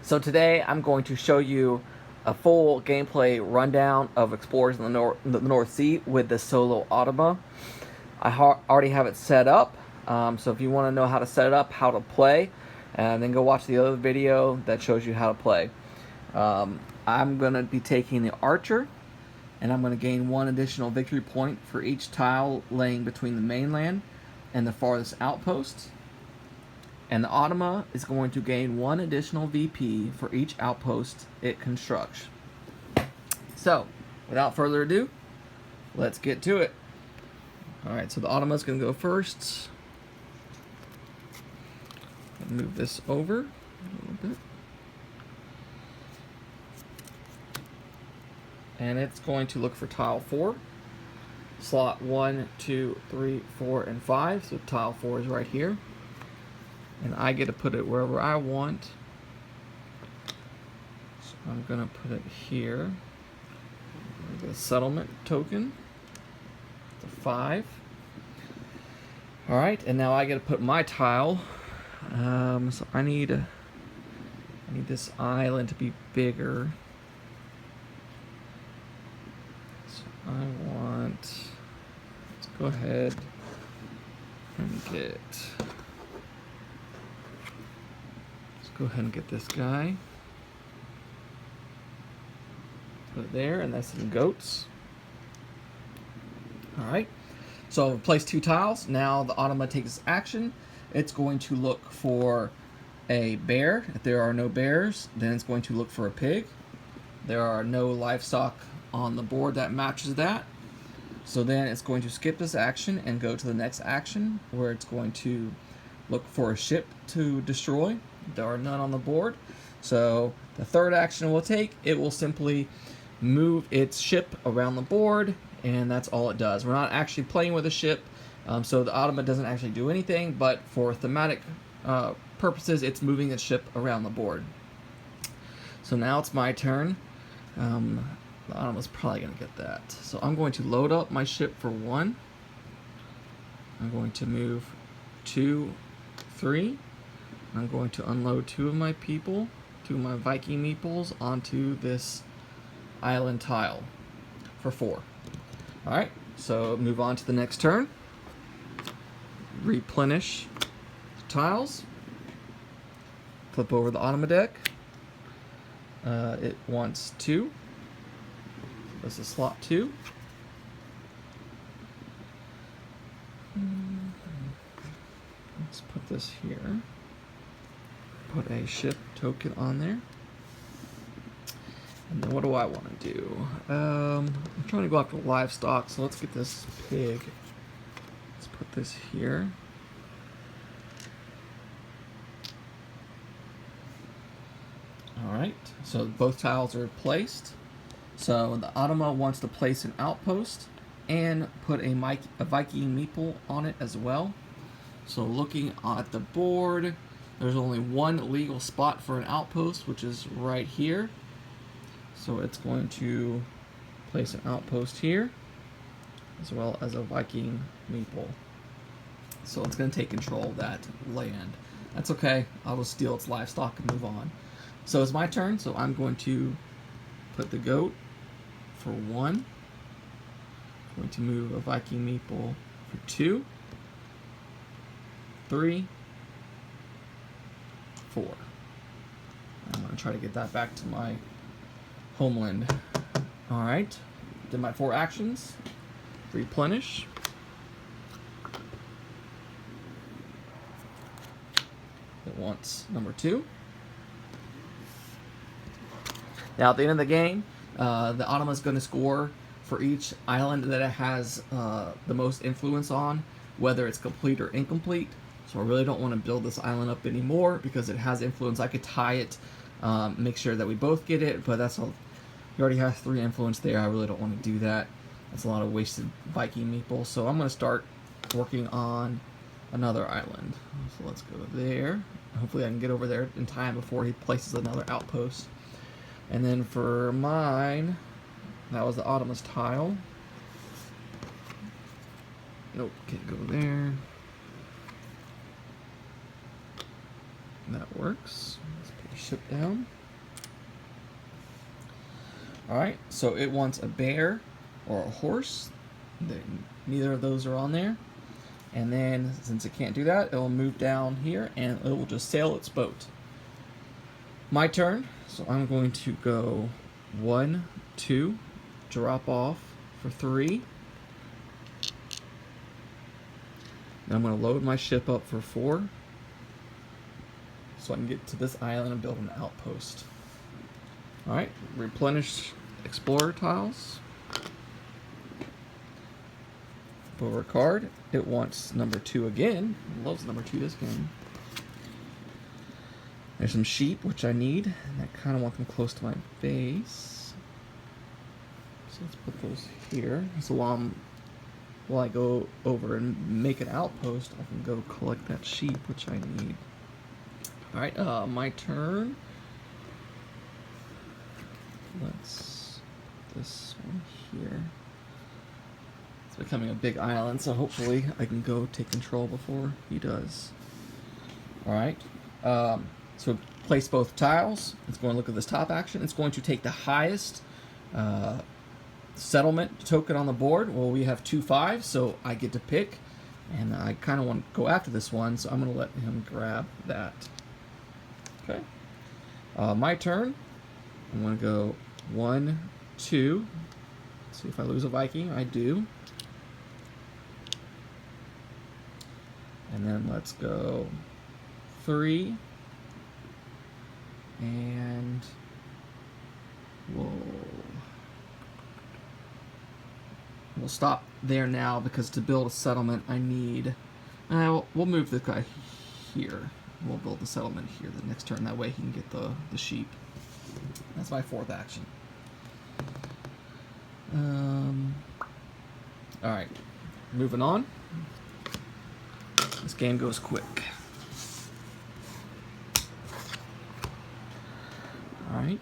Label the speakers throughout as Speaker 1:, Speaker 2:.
Speaker 1: So today I'm going to show you a full gameplay rundown of Explorers in the North Sea with the solo Automa. I already have it set up, so if you want to know how to set it up, how to play, then go watch the other video that shows you how to play. I'm going to be taking the Archer, and I'm going to gain 1 additional victory point for each tile laying between the mainland and the farthest outpost. And the Automa is going to gain 1 additional VP for each outpost it constructs. So, without further ado, let's get to it. Alright, so the Automa is going to go first. Move this over a little bit. And it's going to look for tile 4. Slot 1, 2, 3, 4, and 5. So tile 4 is right here. And I get to put it wherever I want. So I'm going to put it here. The settlement token. The 5. Alright, and now I get to put my tile. So I need this island to be bigger. So I want, let's go ahead and get, this guy. Put it there, and that's some goats. Alright, so place 2 tiles. Now the Automa takes action. It's going to look for a bear. If there are no bears, then it's going to look for a pig. There are no livestock on the board that matches that. So then it's going to skip this action and go to the next action, where it's going to look for a ship to destroy. There are none on the board. So the third action we'll take, it will simply move its ship around the board, and that's all it does. We're not actually playing with a ship, so the Automa doesn't actually do anything, but for thematic purposes, it's moving its ship around the board. So now it's my turn. The Automa's probably going to get that. So I'm going to load up my ship for 1. I'm going to move 2, 3. I'm going to unload 2 of my people, 2 of my Viking meeples, onto this island tile for 4. Alright, so move on to the next turn. Replenish tiles. Flip over the Automa deck. It wants 2. This is slot 2. Let's put this here. Put a ship token on there. And then what do I want to do? I'm trying to go after livestock, so let's get this pig. Let's put this here. Alright, so both tiles are placed. So the Automa wants to place an outpost and put a Viking meeple on it as well. So looking at the board, there's only 1 legal spot for an outpost, which is right here. So it's going to place an outpost here, as well as a Viking meeple. So it's going to take control of that land. That's okay. I'll just steal its livestock and move on. So it's my turn, so I'm going to put the goat for 1. I'm going to move a Viking meeple for 2, 3, 4. I'm going to try to get that back to my homeland. Alright, did my 4 actions. Replenish. It wants number 2. Now at the end of the game, the Automa is going to score for each island that it has the most influence on, whether it's complete or incomplete. So I really don't want to build this island up anymore because it has influence. I could tie it, make sure that we both get it, but that's all. He already has 3 influence there. I really don't want to do that. That's a lot of wasted Viking meeple. So I'm going to start working on another island. So let's go there. Hopefully I can get over there in time before he places another outpost. And then for mine, that was the Automa's tile. Nope, can't go there. That works. Let's put a ship down. Alright, so it wants a bear or a horse. Neither of those are on there. And then, since it can't do that, it will move down here and it will just sail its boat. My turn, so I'm going to go 1, 2, drop off for 3. Then I'm going to load my ship up for 4, so I can get to this island and build an outpost. Alright, replenish explorer tiles. Over a card, it wants number 2 again. It loves number 2 this game. There's some sheep, which I need, and I kind of want them close to my base. So let's put those here. So while I go over and make an outpost, I can go collect that sheep, which I need. Alright, my turn. Let's put this one here. It's becoming a big island, so hopefully I can go take control before he does. Alright, so place both tiles. It's going to look at this top action. It's going to take the highest settlement token on the board. Well, we have 2 5s, so I get to pick, and I kind of want to go after this one, so I'm going to let him grab that. Okay, my turn. I'm going to go 1, 2. See if I lose a Viking. I do. And then let's go 3. And we'll stop there now, because to build a settlement I need... we'll move the guy here. We'll build the settlement here the next turn. That way he can get the sheep. That's my 4th action. Alright, moving on. This game goes quick. Alright.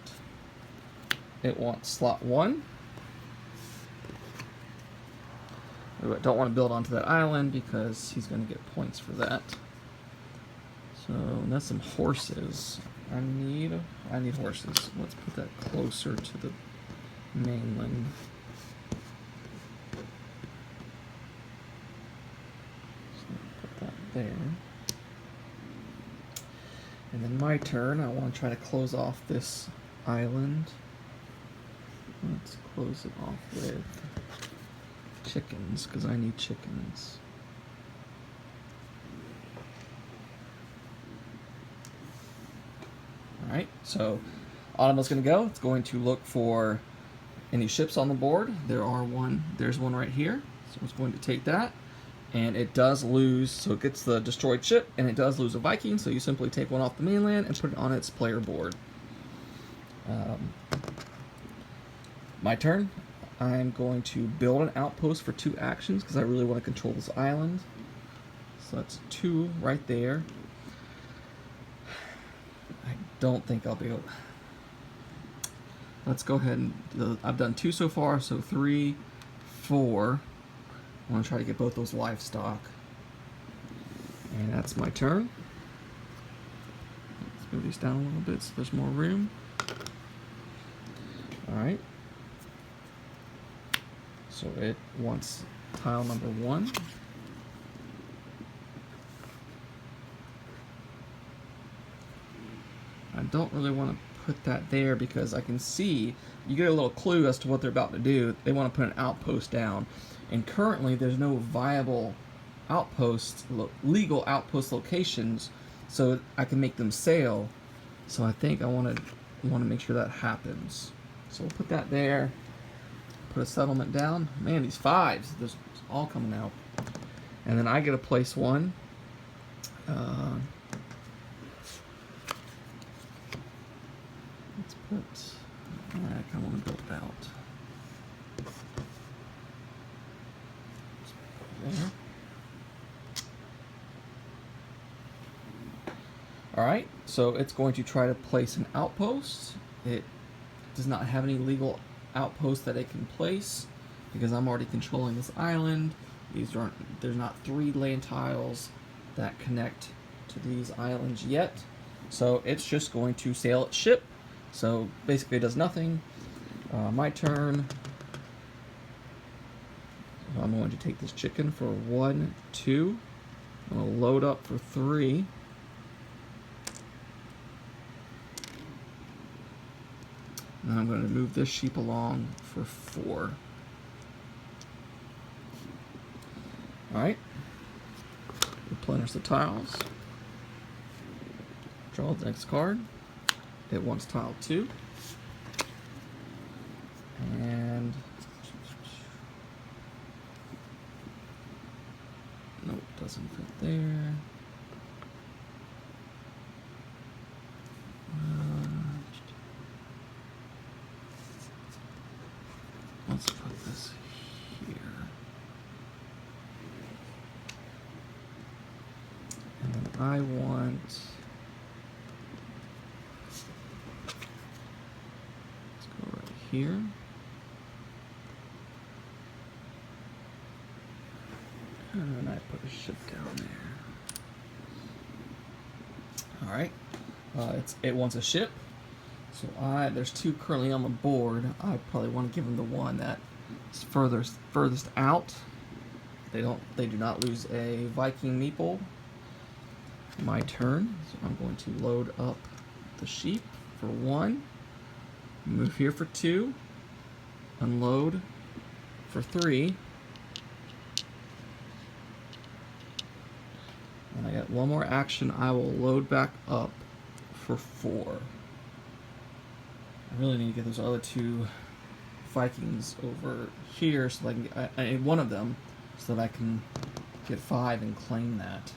Speaker 1: It wants slot 1. I don't want to build onto that island because he's going to get points for that. So that's some horses. I need horses. Let's put that closer to the mainland. There. And then my turn, I want to try to close off this island. Let's close it off with chickens, because I need chickens. Alright, so Automa's going to go. It's going to look for any ships on the board. There's one right here. So it's going to take that. And it does lose, so it gets the destroyed ship, and it does lose a Viking, so you simply take one off the mainland and put it on its player board. My turn. I'm going to build an outpost for 2 actions, because I really want to control this island. So that's 2 right there. I don't think I'll be able... Let's go ahead and... I've done 2 so far, so 3, 4... I want to try to get both those livestock. And that's my turn. Let's move these down a little bit so there's more room. Alright. So it wants tile number 1. I don't really want to put that there because I can see, you get a little clue as to what they're about to do. They want to put an outpost down. And currently there's no viable outpost, legal outpost locations, so I can make them sail. So I think I want to make sure that happens. So we'll put that there. Put a settlement down. Man, these 5s, there's all coming out. And then I get to place 1. Let's put... I kind of want to build it out. There. Alright, so it's going to try to place an outpost. It does not have any legal outpost that it can place because I'm already controlling this island. There's not 3 land tiles that connect to these islands yet. So it's just going to sail its ship. So basically it does nothing. My turn. I'm going to take this chicken for 1, 2. I'm going to load up for 3. And I'm going to move this sheep along for 4. Alright. Replenish the tiles. Draw the next card. It wants tile 2. And nope, doesn't fit there. Let's put this here. And then I want, let's go right here. And then I put a ship down there. Alright. It wants a ship. So there's 2 currently on the board. I probably want to give them the one that is furthest out. They do not lose a Viking meeple. My turn. So I'm going to load up the sheep for 1. Move here for 2. Unload for 3. And I got one more action. I will load back up for 4. I really need to get those other 2 Vikings over here so that I need one of them so that I can get 5 and claim that.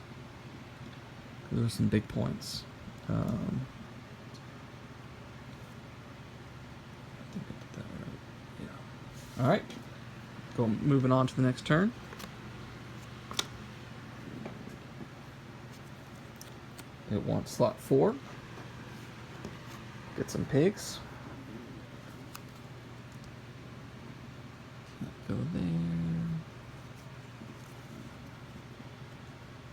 Speaker 1: Those are some big points. I think I did that right. Yeah. All right. Moving on to the next turn. It wants slot 4. Get some pigs. Go there.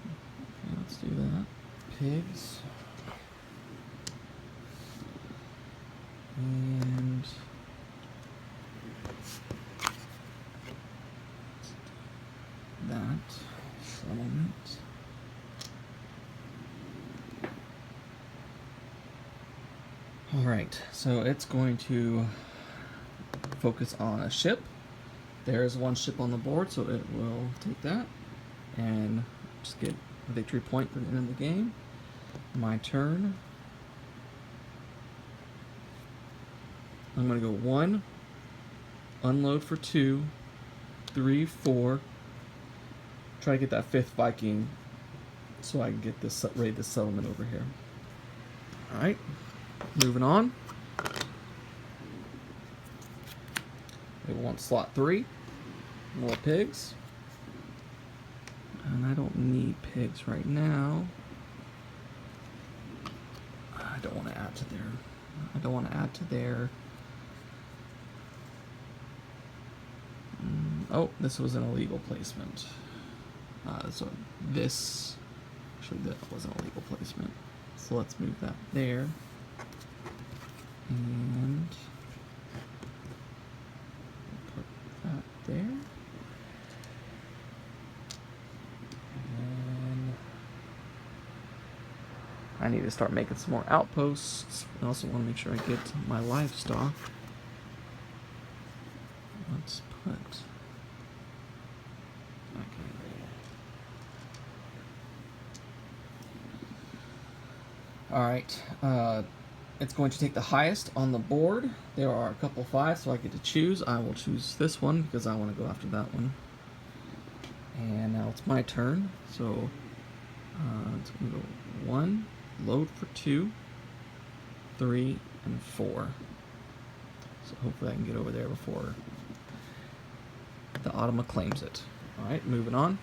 Speaker 1: Okay, let's do that. Pigs. And that. Settlement. Alright, so it's going to focus on a ship. There's 1 ship on the board, so it will take that and just get a victory point for the end of the game. My turn. I'm going to go 1, unload for 2, 3, 4. Try to get that 5th Viking so I can get this raid this settlement over here. Alright, moving on. It wants slot 3. More pigs. And I don't need pigs right now. I don't want to add to their... Oh, this was an illegal placement. So this... Actually, that wasn't a legal placement. So let's move that there. And... put that there. And I need to start making some more outposts. I also want to make sure I get my livestock. Let's put... Alright, it's going to take the highest on the board. There are a couple 5s, so I get to choose. I will choose this one because I want to go after that one. And now it's my turn. So it's going to go 1, load for 2, 3, and 4. So hopefully I can get over there before the Automa claims it. Alright, moving on.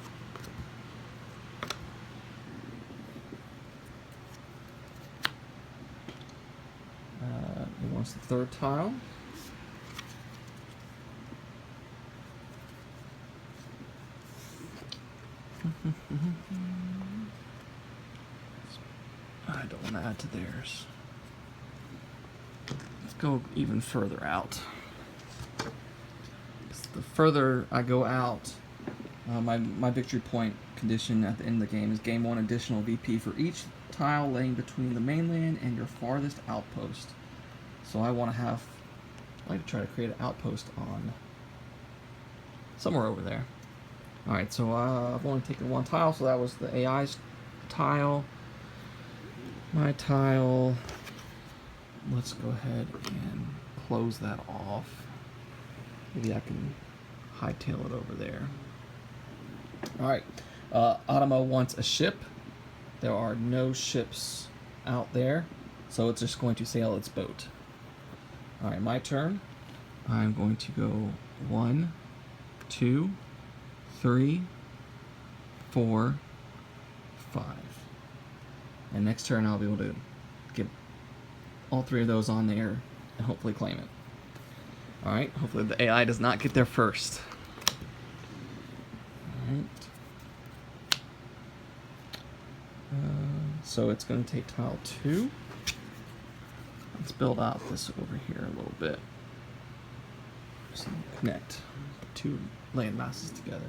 Speaker 1: It wants the 3rd tile. I don't want to add to theirs. Let's go even further out. The further I go out, my victory point condition at the end of the game is gain 1 additional VP for each tile laying between the mainland and your farthest outpost. So I want to have, I like to try to create an outpost on somewhere over there. Alright, so I've only taken 1 tile, so that was the AI's tile. My tile, let's go ahead and close that off. Maybe I can hightail it over there. Alright, Automa wants a ship. There are no ships out there, so it's just going to sail its boat. Alright, my turn. I'm going to go 1, 2, 3, 4, 5. And next turn I'll be able to get all 3 of those on there and hopefully claim it. Alright, hopefully the AI does not get there first. Alright. So it's going to take tile 2. Let's build out this over here a little bit. Just connect 2 land masses together.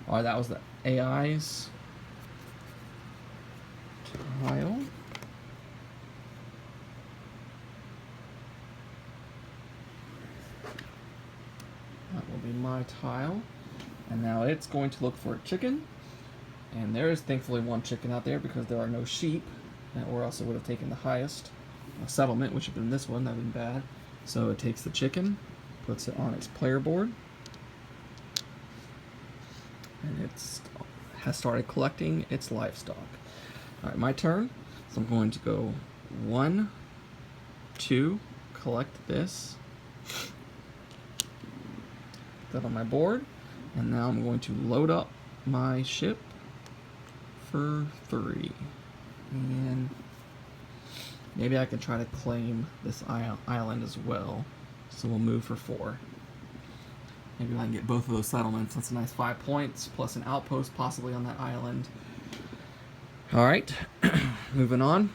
Speaker 1: Alright, that was the AI's tile. That will be my tile. And now it's going to look for a chicken. And there is thankfully 1 chicken out there because there are no sheep, or else it would have taken the highest settlement, which would have been this one. That would have been bad. So it takes the chicken, puts it on its player board, and it has started collecting its livestock. Alright, my turn. So I'm going to go 1, 2, collect this, put that on my board, and now I'm going to load up my ship for 3. And maybe I can try to claim this island as well. So we'll move for 4. Maybe I can get both of those settlements. That's a nice 5 points, plus an outpost possibly on that island. Alright, moving on.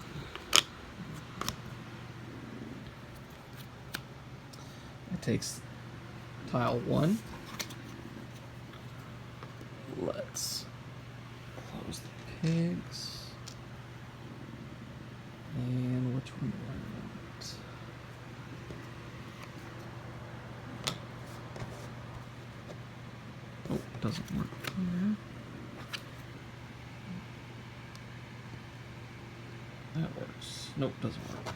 Speaker 1: It takes tile 1. Let's close the pigs. And which one do I want? Oh, it doesn't work here. That works. Nope, doesn't work.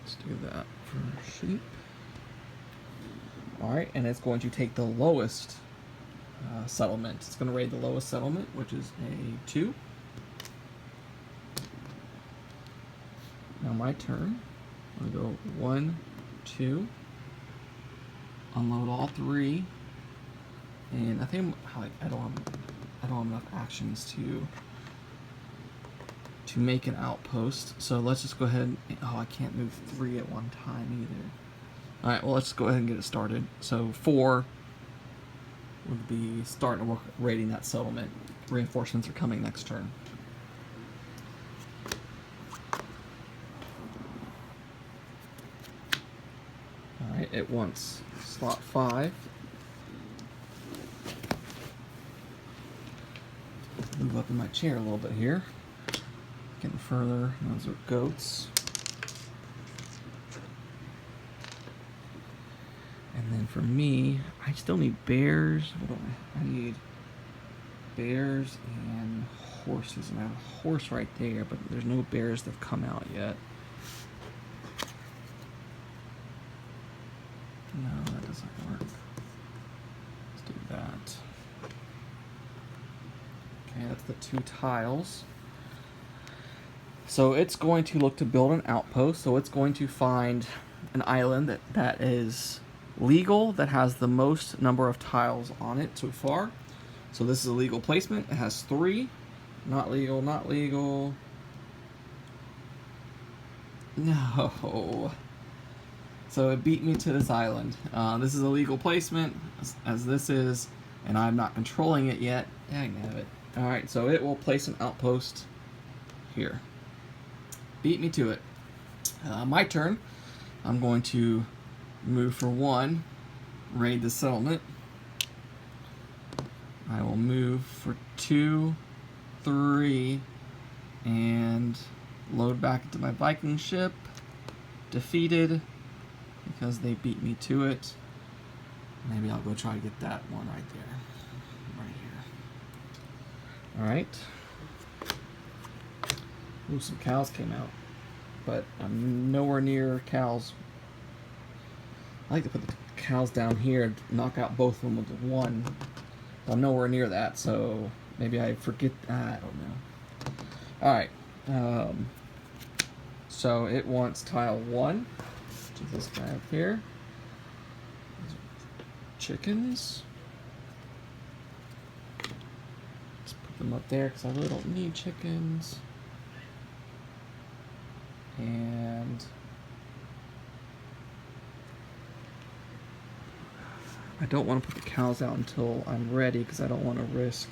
Speaker 1: Let's do that for sheep. Alright, and it's going to take the lowest settlement. It's going to raid the lowest settlement, which is a 2. Now my turn. I'm going to go 1, 2, unload all 3, and I think I don't have enough actions to make an outpost. So let's just go ahead. Oh, I can't move 3 at one time either. Alright, well, let's go ahead and get it started. So 4 would be starting to work raiding that settlement. Reinforcements are coming next turn. Alright, it wants slot 5. Move up in my chair a little bit here. Getting further. Those are goats. And then for me, I still need bears. What do I need bears and horses. And I have a horse right there, but there's no bears that have come out yet. No, that doesn't work. Let's do that. Okay, that's the 2 tiles. So it's going to look to build an outpost. So it's going to find an island that is legal, that has the most number of tiles on it so far. So this is a legal placement. It has 3. Not legal, not legal. No. So it beat me to this island. This is a legal placement, as this is, and I'm not controlling it yet. Dang it. Alright, so it will place an outpost here. Beat me to it. My turn. I'm going to move for 1, raid the settlement. I will move for 2, 3, and load back into my Viking ship. Defeated because they beat me to it. Maybe I'll go try to get that one right there. Right here. Alright. Ooh, some cows came out. But I'm nowhere near cows. I like to put the cows down here and knock out both of them with one. But I'm nowhere near that, so maybe I forget. I don't know. Alright. So it wants tile 1, which is this guy up here. Chickens. Let's put them up there because I really don't need chickens. And I don't want to put the cows out until I'm ready because I don't want to risk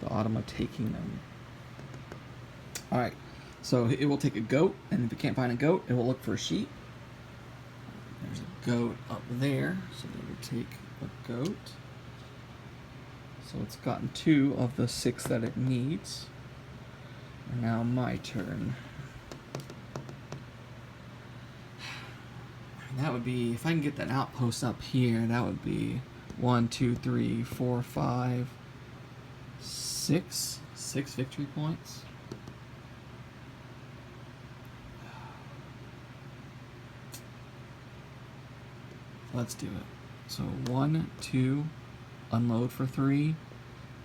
Speaker 1: the Automa taking them. Alright, so it will take a goat, and if it can't find a goat, it will look for a sheep. There's a goat up there, so it will take a goat. So it's gotten 2 of the 6 that it needs. And now my turn. And that would be, if I can get that outpost up here, that would be 1, 2, 3, 4, 5, 6 victory points. Let's do it. So 1, 2, unload for 3,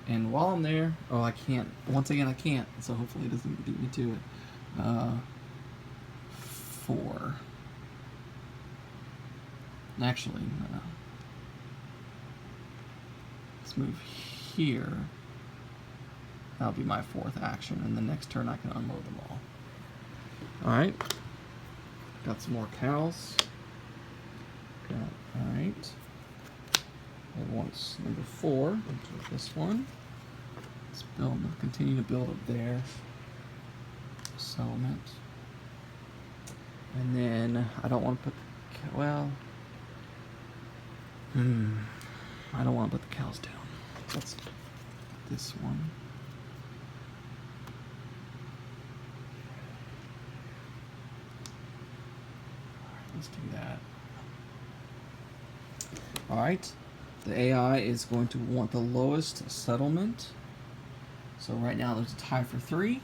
Speaker 1: and while I'm there, oh, I can't. Once again, I can't. So hopefully it doesn't beat me to it. 4. Actually, let's move here. That'll be my 4th action, and the next turn I can unload them all. All right. Got some more cows. Alright. It wants number 4, which is this one. Let's build, continue to build up there. Settlement. And then I don't want to put the, well, I don't want to put the cows down. Let's put this one. Alright, let's do that. Alright, the AI is going to want the lowest settlement. So right now there's a tie for 3.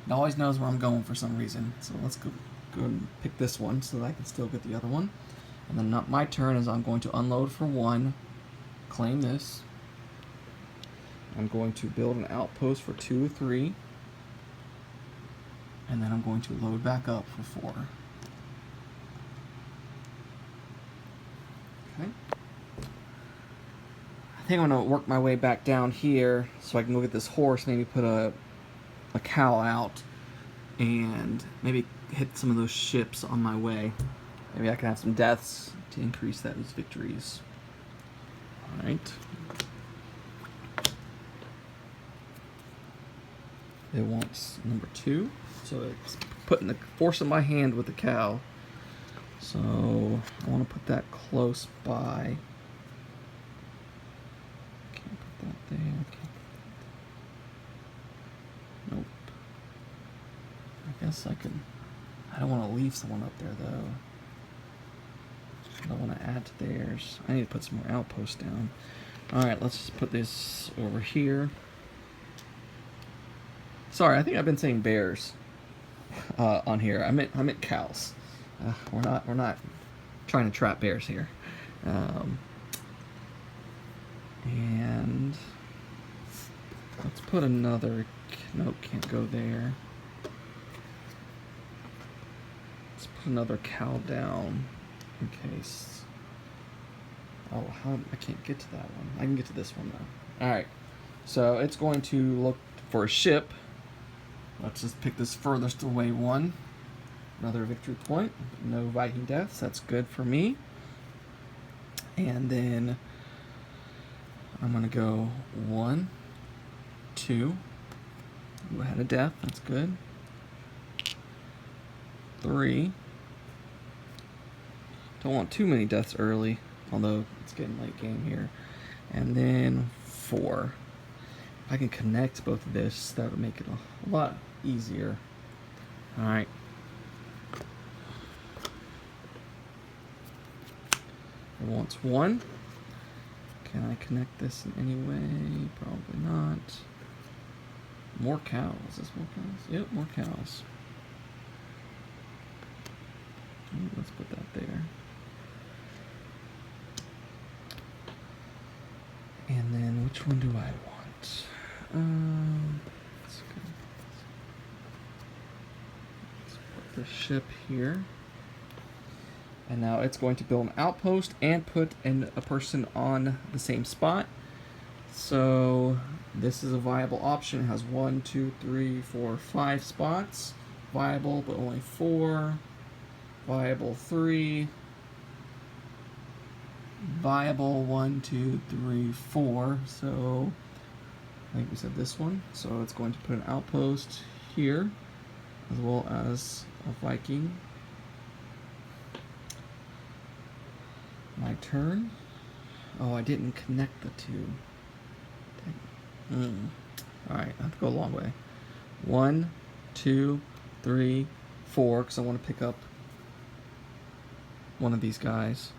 Speaker 1: It always knows where I'm going for some reason. So let's go and pick this one so that I can still get the other one. And then my turn is I'm going to unload for 1, claim this. I'm going to build an outpost for 2 or 3. And then I'm going to load back up for 4. Okay. I think I'm going to work my way back down here so I can go get this horse, maybe put a cow out, and maybe hit some of those ships on my way. Maybe I can have some deaths to increase those victories. Alright. It wants number 2, so it's putting the force in my hand with the cow. So I want to put that close by. Can't put that there. Can't put that there. Nope. I guess I can. I don't want to leave someone up there though. I don't want to add to theirs. I need to put some more outposts down. Alright, let's just put this over here. Sorry, I think I've been saying bears on here. I meant cows. We're not trying to trap bears here. And let's put another. Nope, can't go there. Let's put another cow down in case. Oh, I can't get to that one. I can get to this one though. All right, so it's going to look for a ship. Let's just pick this furthest away one. Another victory point. No Viking deaths. That's good for me. And then I'm going to go 1, 2. Ooh, I had a death. That's good. 3. Don't want too many deaths early, although it's getting late game here. And then 4. If I can connect both of this, that would make it a lot easier. Alright. It wants 1. Can I connect this in any way? Probably not. More cows. Is this more cows? Yep, more cows. Ooh, let's put that there. And then which one do I want? Let's put the ship here. And now it's going to build an outpost and put in a person on the same spot. So this is a viable option. It has 1, 2, 3, 4, 5 spots. Viable, but only 4. Viable 3. Viable 1, 2, 3, 4. So I think we said this one. So it's going to put an outpost here, as well as a Viking. My turn. Oh, I didn't connect the two. Alright, I have to go a long way. 1, 2, 3, 4, because I want to pick up one of these guys.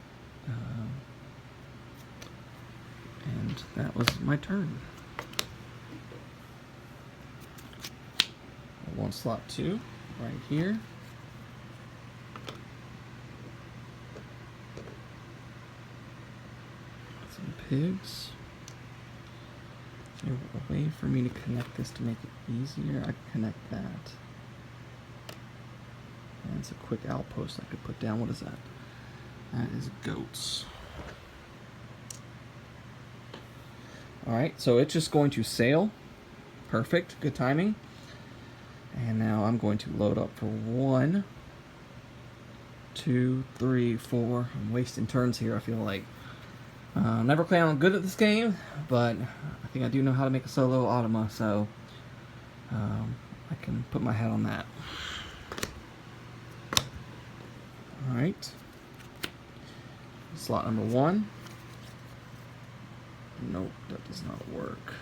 Speaker 1: And that was my turn. One slot 2, right here. Some pigs. Is there a way for me to connect this to make it easier? I can connect that. And it's a quick outpost I could put down. What is that? That is goats. Alright, so it's just going to sail. Perfect, good timing. And now I'm going to load up for 1, 2, 3, 4. I'm wasting turns here, I feel like. Never claim I'm good at this game, but I think I do know how to make a solo Automa, so I can put my head on that. Alright. Slot number 1. Nope, that does not work.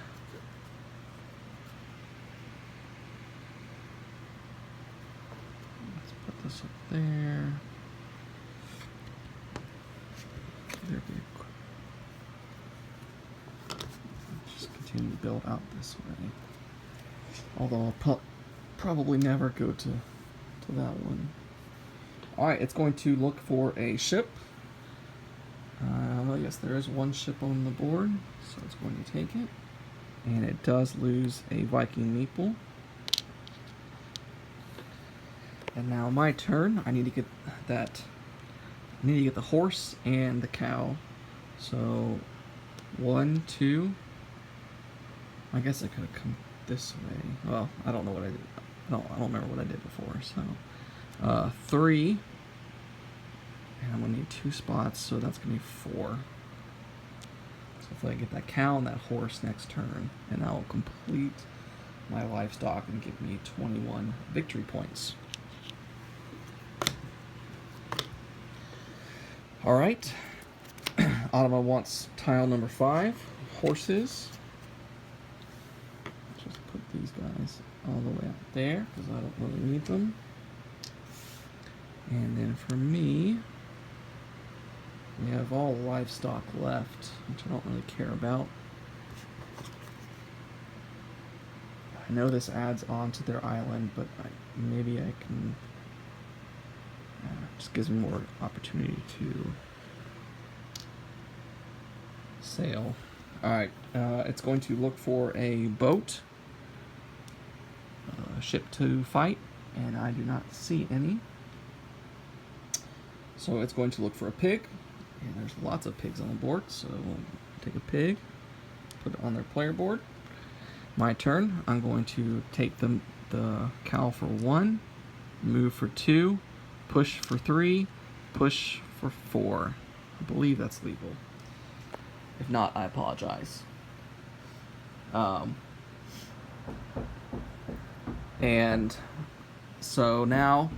Speaker 1: Let's put this up there. Just continue to build out this way. Although I'll probably never go to that one. Alright, it's going to look for a ship. Yes, there is one ship on the board, so it's going to take it. And it does lose a Viking meeple. And now my turn. I need to get that. I need to get the horse and the cow. So 1, 2. I guess I could have come this way. Well, I don't know what I did. I don't remember what I did before. So 3. And I'm going to need 2 spots, so that's going to be 4. So hopefully I get that cow and that horse next turn, and that will complete my livestock and give me 21 victory points. Alright, Automa wants tile number 5, horses. Just put these guys all the way out there, because I don't really need them. And then for me, we have all livestock left, which I don't really care about. I know this adds on to their island, but maybe I can... just gives me more opportunity to sail. Alright, it's going to look for a boat, a ship to fight, and I do not see any. So it's going to look for a pig. And there's lots of pigs on the board, so we'll take a pig, put it on their player board. My turn. I'm going to take the cow for 1, move for 2, push for 3, push for 4. I believe that's legal. If not, I apologize. And so now